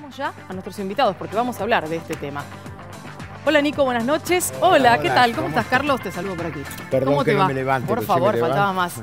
presentamos ya a nuestros invitados porque vamos a hablar de este tema. Hola Nico, buenas noches. Hola, ¿qué tal? ¿Cómo estás, Carlos? Te saludo por aquí. Perdón ¿Cómo que te no va? me levante. Por favor, faltaba más.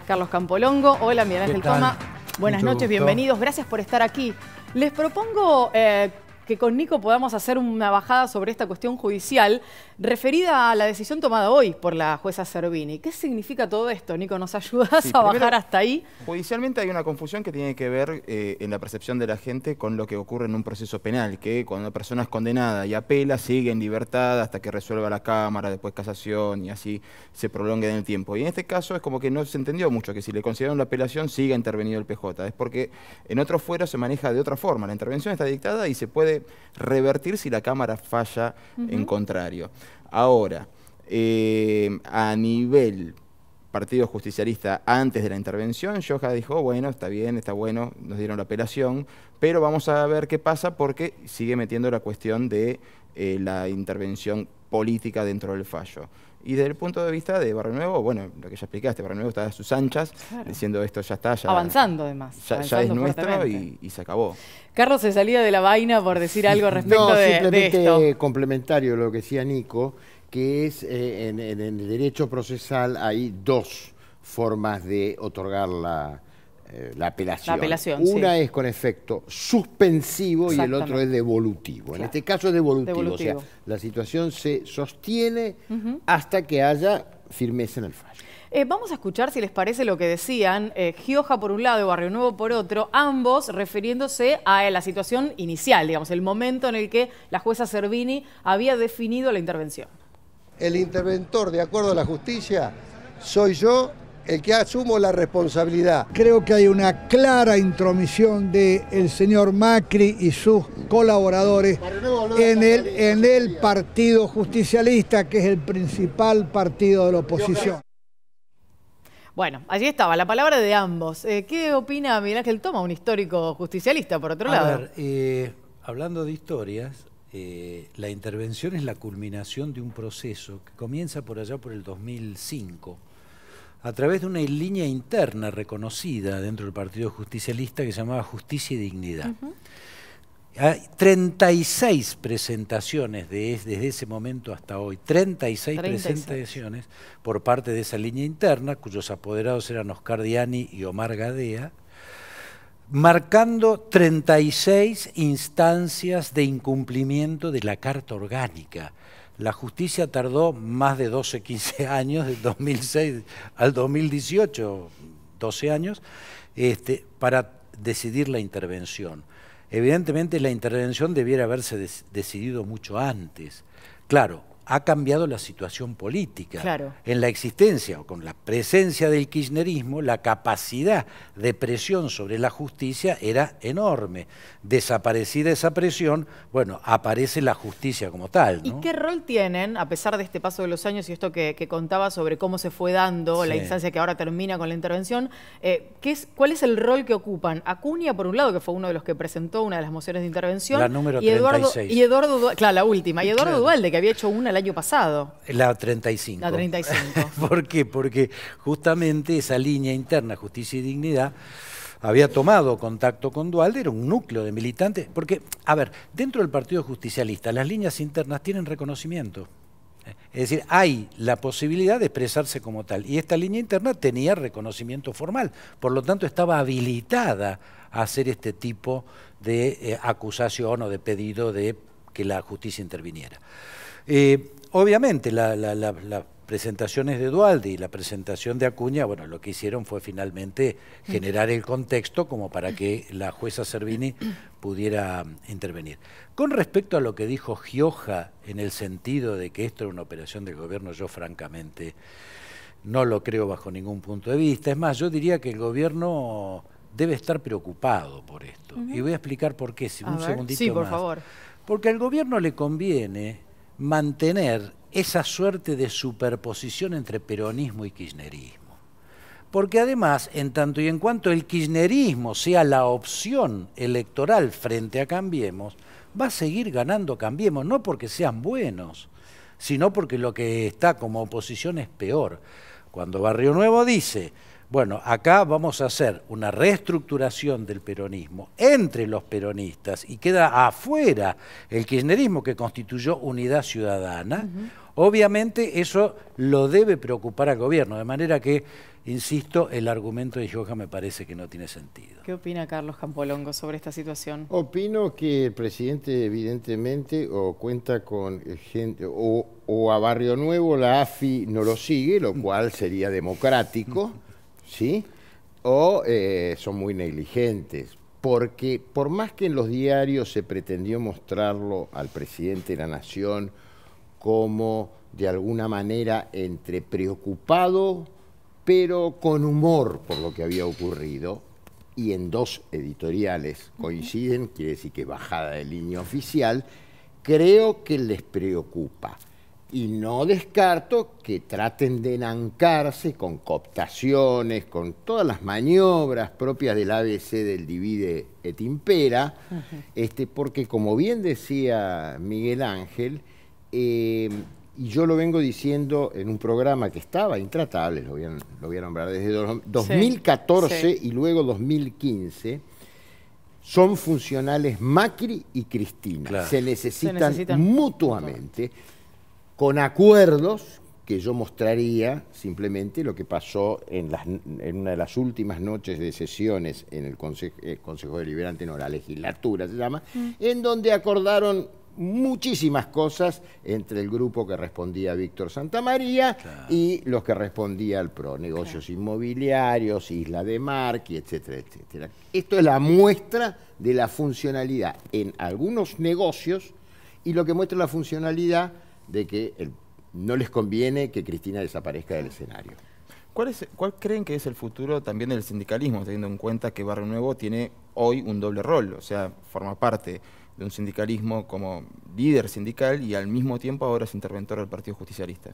Carlos Campolongo, hola Miguel Ángel Toma. Buenas noches, bienvenidos. Gracias por estar aquí. Les propongo que con Nico podamos hacer una bajada sobre esta cuestión judicial referida a la decisión tomada hoy por la jueza Servini. ¿Qué significa todo esto, Nico? ¿Nos ayudas a bajar hasta ahí? Judicialmente hay una confusión que tiene que ver en la percepción de la gente con lo que ocurre en un proceso penal, que cuando una persona es condenada y apela, sigue en libertad hasta que resuelva la Cámara, después casación y así se prolonga en el tiempo. Y en este caso es como que no se entendió mucho que si le consideraron la apelación siga intervenido el PJ. Es porque en otros fueros se maneja de otra forma. La intervención está dictada y se puede revertir si la Cámara falla en contrario. Ahora, a nivel Partido Justicialista, antes de la intervención, Gioja dijo, bueno, está bien, está bueno, nos dieron la apelación, pero vamos a ver qué pasa porque sigue metiendo la cuestión de la intervención política dentro del fallo. Y desde el punto de vista de Barrio Nuevo, bueno, lo que ya explicaste, Barrio Nuevo está a sus anchas, claro, diciendo esto ya está. Avanzando además. Ya es nuestro y se acabó. Carlos se salía de la vaina por decir algo respecto de esto. Simplemente complementario a lo que decía Nico, que es en el derecho procesal hay dos formas de otorgar la apelación. Una es con efecto suspensivo y el otro es devolutivo. Claro. En este caso es devolutivo. O sea, la situación se sostiene hasta que haya firmeza en el fallo. Vamos a escuchar, si les parece, lo que decían Gioja por un lado y Barrio Nuevo por otro, ambos refiriéndose a la situación inicial, digamos, el momento en el que la jueza Servini había definido la intervención. El interventor, de acuerdo a la justicia, soy yo el que asumo la responsabilidad. Creo que hay una clara intromisión del señor Macri y sus colaboradores en el Partido Justicialista, que es el principal partido de la oposición. Bueno, allí estaba, la palabra de ambos. ¿Qué opina Miguel Ángel Toma, un histórico justicialista, por otro lado? A ver, hablando de historias, la intervención es la culminación de un proceso que comienza por allá por el 2005, a través de una línea interna reconocida dentro del Partido Justicialista que se llamaba Justicia y Dignidad. Hay 36 presentaciones desde ese momento hasta hoy, 36 presentaciones por parte de esa línea interna, cuyos apoderados eran Oscar Diani y Omar Gadea, marcando 36 instancias de incumplimiento de la Carta Orgánica. La justicia tardó más de 12, 15 años, del 2006 al 2018, 12 años, para decidir la intervención. Evidentemente la intervención debiera haberse decidido mucho antes. Claro, ha cambiado la situación política. Claro. En la existencia o con la presencia del kirchnerismo, la capacidad de presión sobre la justicia era enorme. Desaparecida esa presión, bueno, aparece la justicia como tal, ¿no? ¿Y qué rol tienen, a pesar de este paso de los años y esto que contaba sobre cómo se fue dando la instancia que ahora termina con la intervención, cuál es el rol que ocupan? Acuña, por un lado, que fue uno de los que presentó una de las mociones de intervención. La número 36. Claro, la última. Y Eduardo Duhalde, que había hecho una el año pasado. La 35. La 35. ¿Por qué? Porque justamente esa línea interna, Justicia y Dignidad, había tomado contacto con Duhalde, era un núcleo de militantes, porque, a ver, dentro del Partido Justicialista las líneas internas tienen reconocimiento. Es decir, hay la posibilidad de expresarse como tal, y esta línea interna tenía reconocimiento formal, por lo tanto estaba habilitada a hacer este tipo de acusación o de pedido de que la justicia interviniera. Obviamente las presentaciones de Duhalde y la presentación de Acuña, bueno, lo que hicieron fue finalmente generar el contexto como para que la jueza Servini pudiera intervenir. Con respecto a lo que dijo Gioja en el sentido de que esto era una operación del gobierno, yo francamente no lo creo bajo ningún punto de vista. Es más, yo diría que el gobierno debe estar preocupado por esto. Y voy a explicar por qué, un segundito sí, por más. favor. Porque al gobierno le conviene mantener esa suerte de superposición entre peronismo y kirchnerismo. Porque además, en tanto y en cuanto el kirchnerismo sea la opción electoral frente a Cambiemos, va a seguir ganando Cambiemos, no porque sean buenos, sino porque lo que está como oposición es peor. Cuando Barrio Nuevo dice, Bueno, acá vamos a hacer una reestructuración del peronismo entre los peronistas y queda afuera el kirchnerismo que constituyó Unidad Ciudadana. Obviamente eso lo debe preocupar al gobierno, de manera que, insisto, el argumento de Gioja me parece que no tiene sentido. ¿Qué opina Carlos Campolongo sobre esta situación? Opino que el presidente evidentemente o cuenta con gente, o a Barrio Nuevo la AFI no lo sigue, lo cual sería democrático, ¿sí? O son muy negligentes, porque por más que en los diarios se pretendió mostrarlo al presidente de la Nación como de alguna manera entre preocupado, pero con humor por lo que había ocurrido, y en dos editoriales coinciden, quiere decir que bajada de línea oficial, creo que les preocupa. Y no descarto que traten de enancarse con cooptaciones, con todas las maniobras propias del ABC del divide et impera, porque como bien decía Miguel Ángel, y yo lo vengo diciendo en un programa que estaba intratable, lo voy a nombrar desde 2014 y luego 2015, son funcionales Macri y Cristina. Claro. Se necesitan mutuamente, con acuerdos que yo mostraría simplemente lo que pasó en una de las últimas noches de sesiones en el Consejo Deliberante, no, la legislatura se llama, en donde acordaron muchísimas cosas entre el grupo que respondía a Víctor Santamaría y los que respondía al PRO, negocios inmobiliarios, Isla de Marqui, etcétera, etcétera. Esto es la muestra de la funcionalidad en algunos negocios y lo que muestra la funcionalidad de que no les conviene que Cristina desaparezca del escenario. ¿Cuál creen que es el futuro también del sindicalismo, teniendo en cuenta que Barrio Nuevo tiene hoy un doble rol? O sea, forma parte de un sindicalismo como líder sindical y al mismo tiempo ahora es interventor del Partido Justicialista.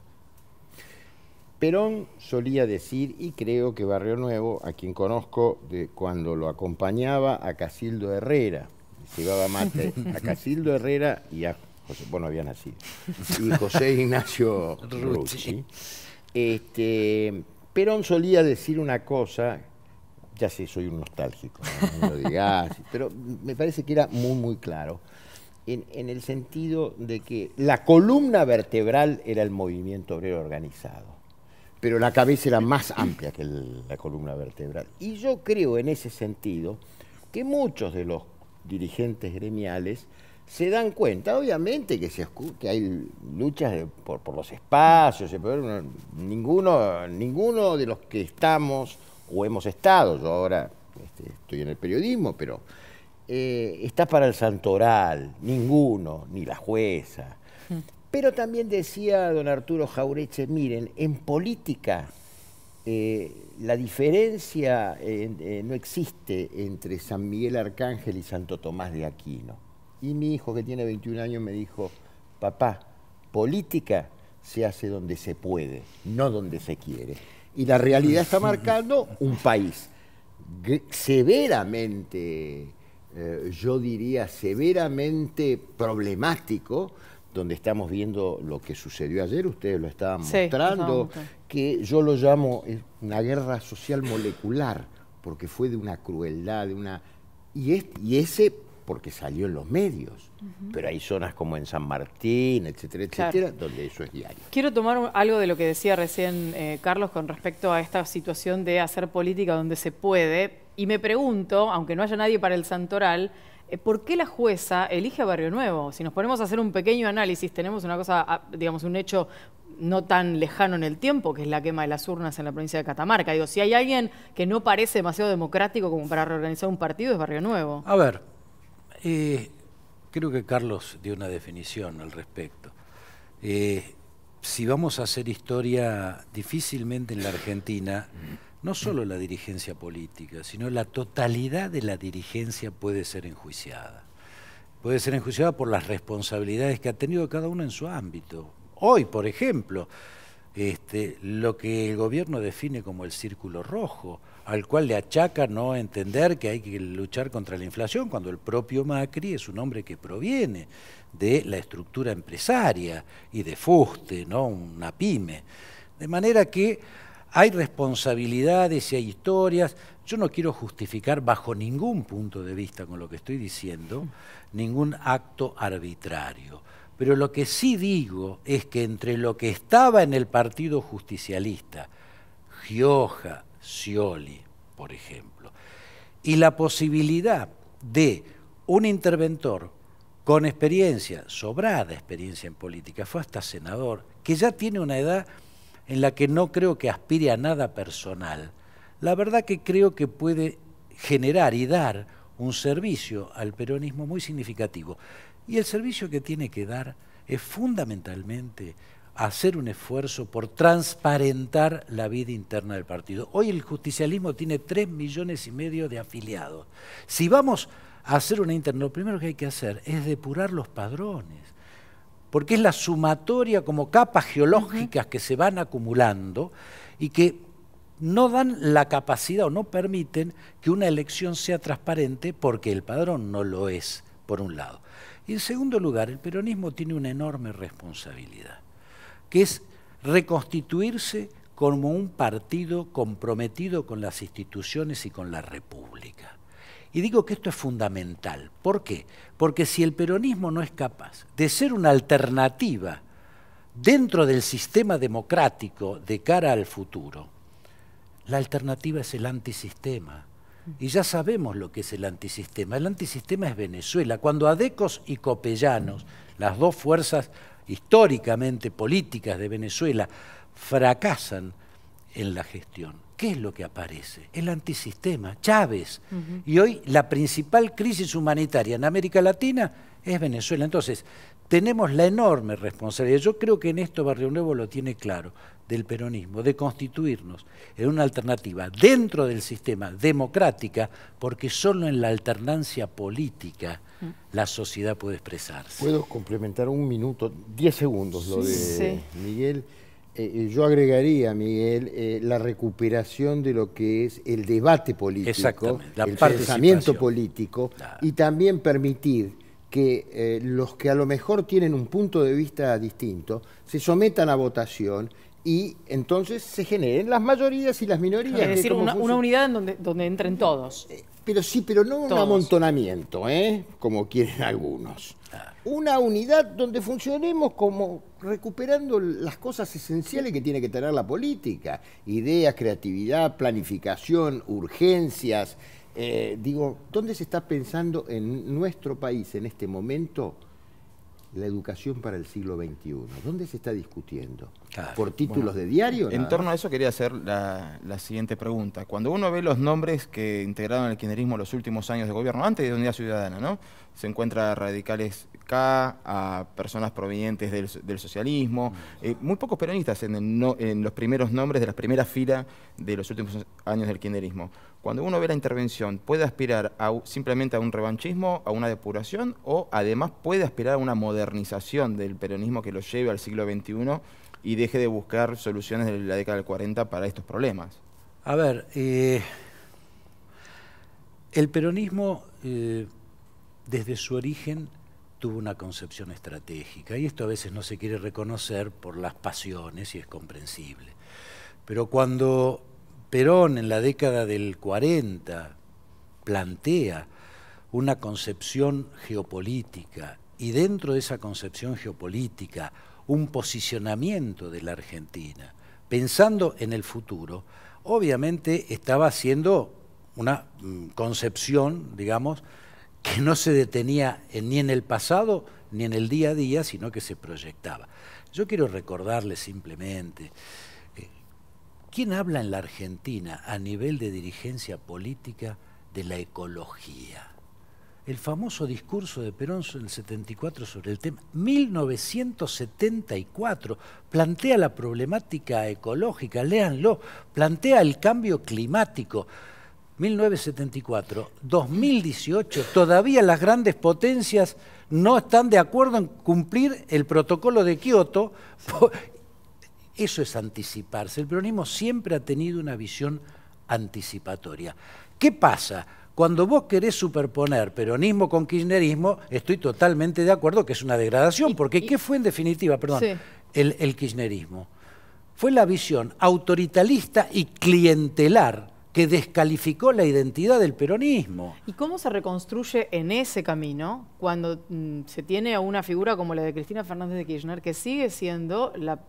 Perón solía decir, y creo que Barrio Nuevo, a quien conozco de cuando lo acompañaba a Casildo Herrera, llevaba mate a Casildo Herrera y a José, bueno, había nacido, y José Ignacio Rucci. Perón solía decir una cosa, ya sé, soy un nostálgico, no lo digas, pero me parece que era muy, muy claro, en el sentido de que la columna vertebral era el movimiento obrero organizado, pero la cabeza era más amplia que la columna vertebral. Y yo creo en ese sentido que muchos de los dirigentes gremiales se dan cuenta, obviamente, que hay luchas por los espacios, pero ninguno de los que estamos o hemos estado, yo ahora estoy en el periodismo, pero está para el santoral, ninguno, ni la jueza. Pero también decía don Arturo Jauretche, miren, en política la diferencia no existe entre San Miguel Arcángel y Santo Tomás de Aquino. Y mi hijo, que tiene 21 años, me dijo, papá, política se hace donde se puede, no donde se quiere. Y la realidad está marcando un país severamente, yo diría, severamente problemático, donde estamos viendo lo que sucedió ayer, ustedes lo estaban mostrando, que yo lo llamo una guerra social molecular, porque fue de una crueldad, y ese porque salió en los medios, pero hay zonas como en San Martín, etcétera, etcétera, donde eso es diario. Quiero tomar algo de lo que decía recién Carlos con respecto a esta situación de hacer política donde se puede, y me pregunto, aunque no haya nadie para el santoral, ¿por qué la jueza elige a Barrio Nuevo? Si nos ponemos a hacer un pequeño análisis, tenemos una cosa, digamos, un hecho no tan lejano en el tiempo, que es la quema de las urnas en la provincia de Catamarca. Digo, si hay alguien que no parece demasiado democrático como para reorganizar un partido, es Barrio Nuevo. A ver, creo que Carlos dio una definición al respecto. Si vamos a hacer historia, difícilmente en la Argentina, no solo la dirigencia política, sino la totalidad de la dirigencia puede ser enjuiciada. Puede ser enjuiciada por las responsabilidades que ha tenido cada uno en su ámbito. Hoy, por ejemplo, lo que el gobierno define como el círculo rojo, al cual le achaca no entender que hay que luchar contra la inflación, cuando el propio Macri es un hombre que proviene de la estructura empresaria y de fuste, ¿no? Una pyme. De manera que hay responsabilidades y hay historias. Yo no quiero justificar bajo ningún punto de vista con lo que estoy diciendo ningún acto arbitrario. Pero lo que sí digo es que entre lo que estaba en el Partido Justicialista, Gioja, Scioli, por ejemplo, y la posibilidad de un interventor con experiencia, sobrada experiencia en política, fue hasta senador, que ya tiene una edad en la que no creo que aspire a nada personal, la verdad que creo que puede generar y dar un servicio al peronismo muy significativo. Y el servicio que tiene que dar es fundamentalmente hacer un esfuerzo por transparentar la vida interna del partido. Hoy el justicialismo tiene 3,5 millones de afiliados. Si vamos a hacer una interna, lo primero que hay que hacer es depurar los padrones, porque es la sumatoria como capas geológicas que se van acumulando y que no dan la capacidad o no permiten que una elección sea transparente porque el padrón no lo es, por un lado. Y en segundo lugar, el peronismo tiene una enorme responsabilidad, que es reconstituirse como un partido comprometido con las instituciones y con la República. Y digo que esto es fundamental. ¿Por qué? Porque si el peronismo no es capaz de ser una alternativa dentro del sistema democrático de cara al futuro, la alternativa es el antisistema. Y ya sabemos lo que es el antisistema. El antisistema es Venezuela. Cuando Adecos y Copellanos, las dos fuerzas históricamente políticas de Venezuela, fracasan en la gestión, ¿qué es lo que aparece? El antisistema, Chávez. Y hoy la principal crisis humanitaria en América Latina es Venezuela. Entonces, tenemos la enorme responsabilidad. Yo creo que en esto Barrio Nuevo lo tiene claro, del peronismo, de constituirnos en una alternativa dentro del sistema democrática, porque solo en la alternancia política la sociedad puede expresarse. ¿Puedo complementar un minuto, 10 segundos lo de Miguel? Yo agregaría, Miguel, la recuperación de lo que es el debate político, el pensamiento político, y también permitir que los que a lo mejor tienen un punto de vista distinto se sometan a votación y entonces se generen las mayorías y las minorías. Es decir, una unidad en donde entren todos. Pero sí, pero no un amontonamiento, como quieren algunos. Una unidad donde funcionemos como recuperando las cosas esenciales que tiene que tener la política. Ideas, creatividad, planificación, urgencias. Digo, ¿dónde se está pensando en nuestro país en este momento la educación para el siglo XXI? ¿Dónde se está discutiendo? Claro. ¿Por títulos de diario? En torno a eso quería hacer la siguiente pregunta. Cuando uno ve los nombres que integraron el kirchnerismo los últimos años de gobierno, antes de Unidad Ciudadana, ¿no? Se encuentra a radicales K, a personas provenientes del socialismo, muy pocos peronistas en los primeros nombres de las primeras filas de los últimos años del kirchnerismo. Cuando uno ve la intervención, ¿puede aspirar simplemente a un revanchismo, a una depuración, o además puede aspirar a una modernización del peronismo que lo lleve al siglo XXI y deje de buscar soluciones de la década del 40 para estos problemas? A ver, el peronismo desde su origen tuvo una concepción estratégica, y esto a veces no se quiere reconocer por las pasiones y es comprensible. Pero cuando Perón en la década del 40 plantea una concepción geopolítica y dentro de esa concepción geopolítica un posicionamiento de la Argentina, pensando en el futuro, obviamente estaba haciendo una concepción, digamos, que no se detenía ni en el pasado ni en el día a día, sino que se proyectaba. Yo quiero recordarles simplemente, ¿quién habla en la Argentina a nivel de dirigencia política de la ecología? El famoso discurso de Perón en el 74 sobre el tema, 1974, plantea la problemática ecológica, léanlo, plantea el cambio climático. 1974, 2018, todavía las grandes potencias no están de acuerdo en cumplir el protocolo de Kioto. Eso es anticiparse. El peronismo siempre ha tenido una visión anticipatoria. ¿Qué pasa? Cuando vos querés superponer peronismo con kirchnerismo, estoy totalmente de acuerdo que es una degradación, porque ¿qué fue en definitiva, perdón, el kirchnerismo? fue la visión autoritarista y clientelar que descalificó la identidad del peronismo. ¿Y cómo se reconstruye en ese camino cuando se tiene a una figura como la de Cristina Fernández de Kirchner, que sigue siendo la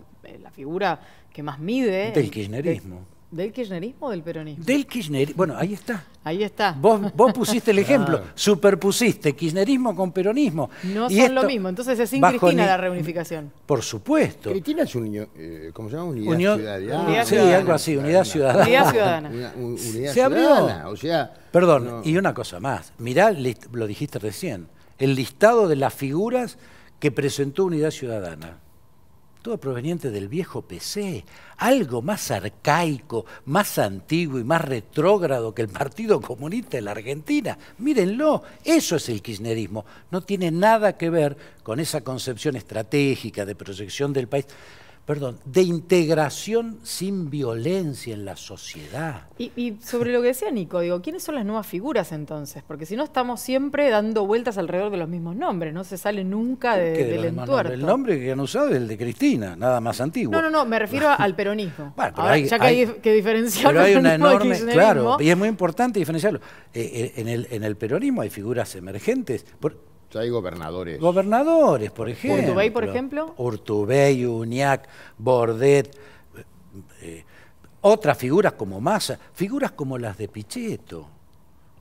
figura que más mide... Del kirchnerismo. ¿Del kirchnerismo o del peronismo? Del kirchnerismo. Bueno, ahí está. Ahí está. Vos pusiste el ejemplo, superpusiste kirchnerismo con peronismo. No son lo mismo, entonces es sin Cristina la reunificación. Por supuesto. Cristina es ¿cómo se llama? Unidad Ciudadana. Sí, algo así, Unidad Ciudadana. Unidad Ciudadana. Unidad se abrió. Ciudadana, o sea... Perdón, no. Y una cosa más. Mirá, lo dijiste recién, el listado de las figuras que presentó Unidad Ciudadana. Todo proveniente del viejo PC, algo más arcaico, más antiguo y más retrógrado que el Partido Comunista de la Argentina. Mírenlo, eso es el kirchnerismo. No tiene nada que ver con esa concepción estratégica de proyección del país, de integración sin violencia en la sociedad. Y sobre lo que decía Nico, digo, ¿quiénes son las nuevas figuras entonces? Porque si no estamos siempre dando vueltas alrededor de los mismos nombres, no se sale nunca del entuerto. El nombre que han usado es el de Cristina, nada más antiguo. No, me refiero al peronismo. Bueno, ahora, ya que hay que diferenciarlo. Pero hay una enorme, claro, y es muy importante diferenciarlo. En el peronismo hay figuras emergentes. Hay gobernadores. Gobernadores, por ejemplo. ¿Urtubey, por ejemplo? Urtubey, Uñac, Bordet, otras figuras como Massa, figuras como las de Pichetto.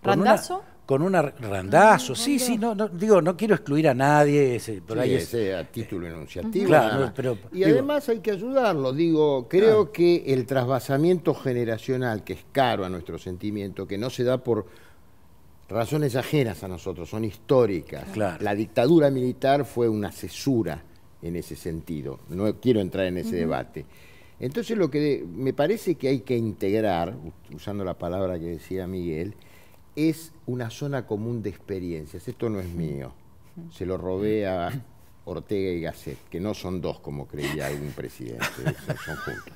¿Randazzo? Randazzo, sí, no quiero excluir a nadie. Pero sí, ese a título enunciativo. Claro, y además hay que ayudarlo. Creo que el trasvasamiento generacional, que es caro a nuestro sentimiento, que no se da por razones ajenas a nosotros, son históricas. Claro. La dictadura militar fue una cesura en ese sentido. No quiero entrar en ese debate. Entonces lo que me parece que hay que integrar, usando la palabra que decía Miguel, es una zona común de experiencias. Esto no es mío. Se lo robé a Ortega y Gasset, que no son dos como creía algún presidente, son juntos.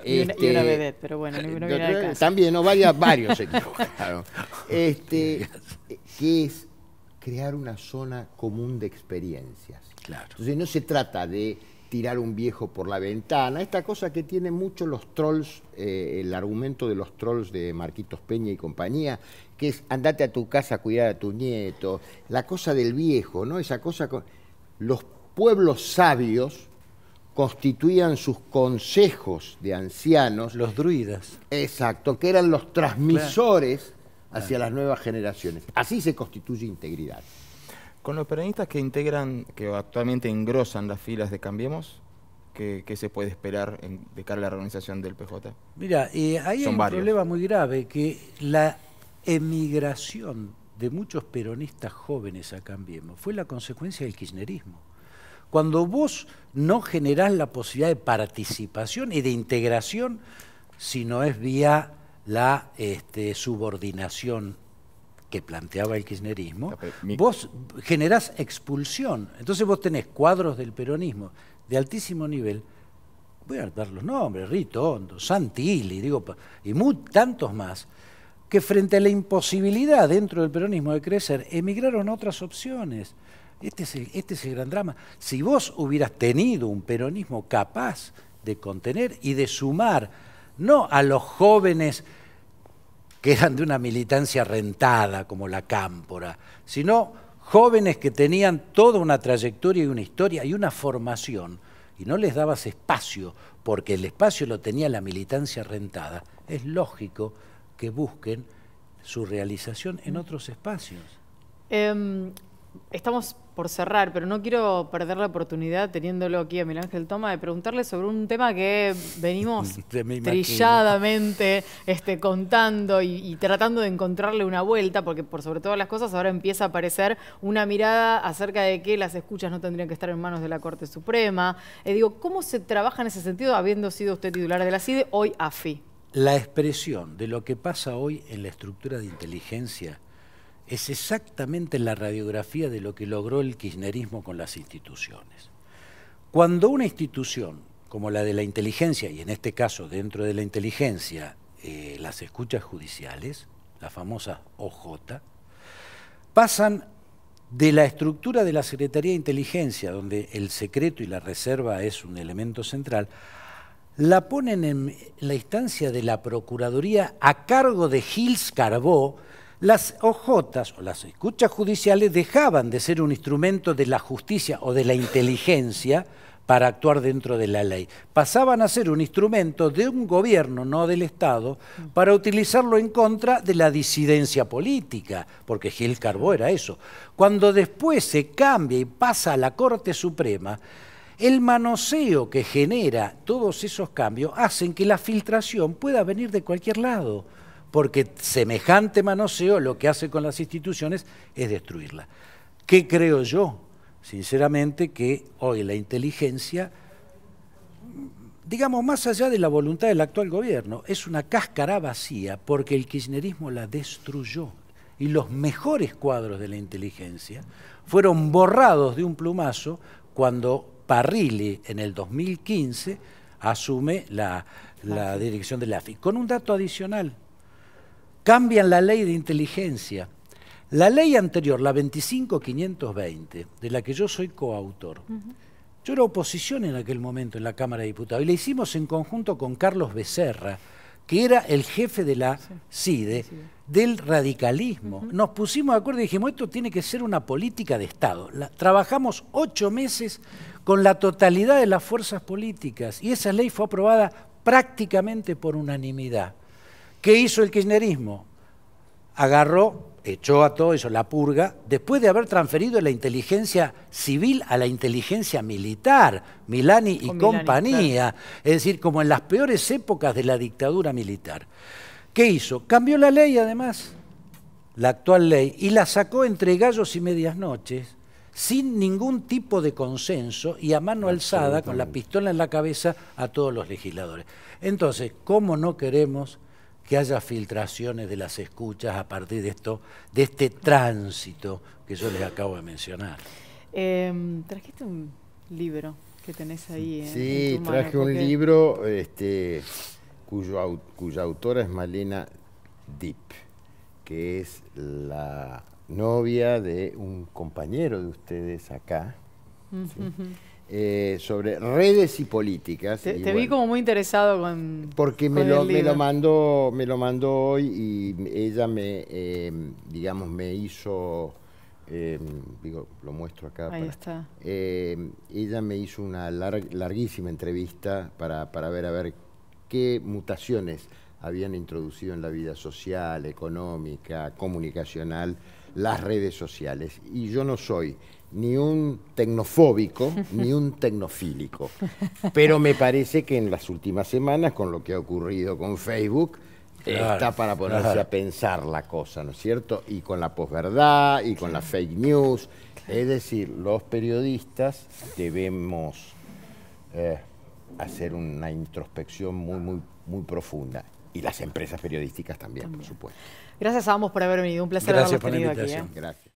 Y una vedette, pero bueno, no viene al caso. También, varios se equivocaron. Que es crear una zona común de experiencias. Claro. Entonces no se trata de tirar un viejo por la ventana, esta cosa que tienen mucho los trolls, el argumento de los trolls de Marquitos Peña y compañía, que es andate a tu casa a cuidar a tu nieto, la cosa del viejo, ¿no? Esa cosa los pueblos sabios constituían sus consejos de ancianos. Los druidas. Exacto, que eran los transmisores hacia las nuevas generaciones. Así se constituye integridad. Con los peronistas que actualmente engrosan las filas de Cambiemos, ¿qué se puede esperar de cara a la reorganización del PJ? Mira, ahí hay un problema muy grave, que la emigración de muchos peronistas jóvenes a Cambiemos fue la consecuencia del kirchnerismo. Cuando vos no generás la posibilidad de participación y de integración, si no es vía la subordinación que planteaba el kirchnerismo, vos generás expulsión. Entonces vos tenés cuadros del peronismo de altísimo nivel, voy a dar los nombres, Ritondo, Santilli, y tantos más, que frente a la imposibilidad dentro del peronismo de crecer, emigraron a otras opciones. Este es el gran drama. Si vos hubieras tenido un peronismo capaz de contener y de sumar, no a los jóvenes que eran de una militancia rentada como la Cámpora, sino jóvenes que tenían toda una trayectoria y una historia y una formación, y no les dabas espacio porque el espacio lo tenía la militancia rentada, es lógico que busquen su realización en otros espacios. Estamos por cerrar, pero no quiero perder la oportunidad, teniéndolo aquí a Miguel Ángel Toma, de preguntarle sobre un tema que venimos trilladamente contando y tratando de encontrarle una vuelta, porque por sobre todas las cosas ahora empieza a aparecer una mirada acerca de que las escuchas no tendrían que estar en manos de la Corte Suprema. ¿Cómo se trabaja en ese sentido, habiendo sido usted titular de la CIDE, hoy AFI? La expresión de lo que pasa hoy en la estructura de inteligencia es exactamente la radiografía de lo que logró el kirchnerismo con las instituciones. Cuando una institución como la de la inteligencia, y en este caso dentro de la inteligencia, las escuchas judiciales, la famosa OJ, pasan de la estructura de la Secretaría de Inteligencia, donde el secreto y la reserva es un elemento central, la ponen en la instancia de la Procuraduría a cargo de Gils Carbó. Las OJs o las escuchas judiciales dejaban de ser un instrumento de la justicia o de la inteligencia para actuar dentro de la ley. Pasaban a ser un instrumento de un gobierno, no del Estado, para utilizarlo en contra de la disidencia política, porque Gils Carbó era eso. Cuando después se cambia y pasa a la Corte Suprema, el manoseo que genera todos esos cambios hacen que la filtración pueda venir de cualquier lado, porque semejante manoseo lo que hace con las instituciones es destruirlas. ¿Qué creo yo? Sinceramente que hoy la inteligencia, digamos, más allá de la voluntad del actual gobierno, es una cáscara vacía porque el kirchnerismo la destruyó. Y los mejores cuadros de la inteligencia fueron borrados de un plumazo cuando Parrilli, en el 2015, asume la dirección de la AFI. Con un dato adicional, cambian la ley de inteligencia. La ley anterior, la 25.520, de la que yo soy coautor, yo era oposición en aquel momento en la Cámara de Diputados, y la hicimos en conjunto con Carlos Becerra, que era el jefe de la CIDE, del radicalismo. Nos pusimos de acuerdo y dijimos, esto tiene que ser una política de Estado. Trabajamos 8 meses con la totalidad de las fuerzas políticas, y esa ley fue aprobada prácticamente por unanimidad. ¿Qué hizo el kirchnerismo? Agarró, echó a todo eso, la purga, después de haber transferido la inteligencia civil a la inteligencia militar, Milani y compañía, claro. Es decir, como en las peores épocas de la dictadura militar. ¿Qué hizo? Cambió la ley además, la actual ley, y la sacó entre gallos y medias noches, sin ningún tipo de consenso y a mano alzada, con la pistola en la cabeza, a todos los legisladores. Entonces, ¿cómo no queremos que haya filtraciones de las escuchas a partir de esto, de este tránsito que yo les acabo de mencionar? Trajiste un libro que tenés ahí. Sí, en tu traje mano, un libro cuya autora es Malena Dipp, que es la novia de un compañero de ustedes acá, ¿sí? Sobre redes y políticas. Te vi como muy interesado con porque me lo mandó hoy y ella digamos, me hizo, digo, lo muestro acá. Ahí está. Ella me hizo una larguísima entrevista para ver qué mutaciones habían introducido en la vida social, económica, comunicacional, las redes sociales. Y yo no soy ni un tecnofóbico ni un tecnofílico, pero me parece que en las últimas semanas, con lo que ha ocurrido con Facebook, está para ponerse a pensar la cosa, ¿no es cierto? Y con la posverdad y con la fake news. Es decir, los periodistas debemos hacer una introspección muy profunda. Y las empresas periodísticas también, por supuesto. Gracias a ambos por haber venido. Un placer haberlos tenido aquí. Gracias.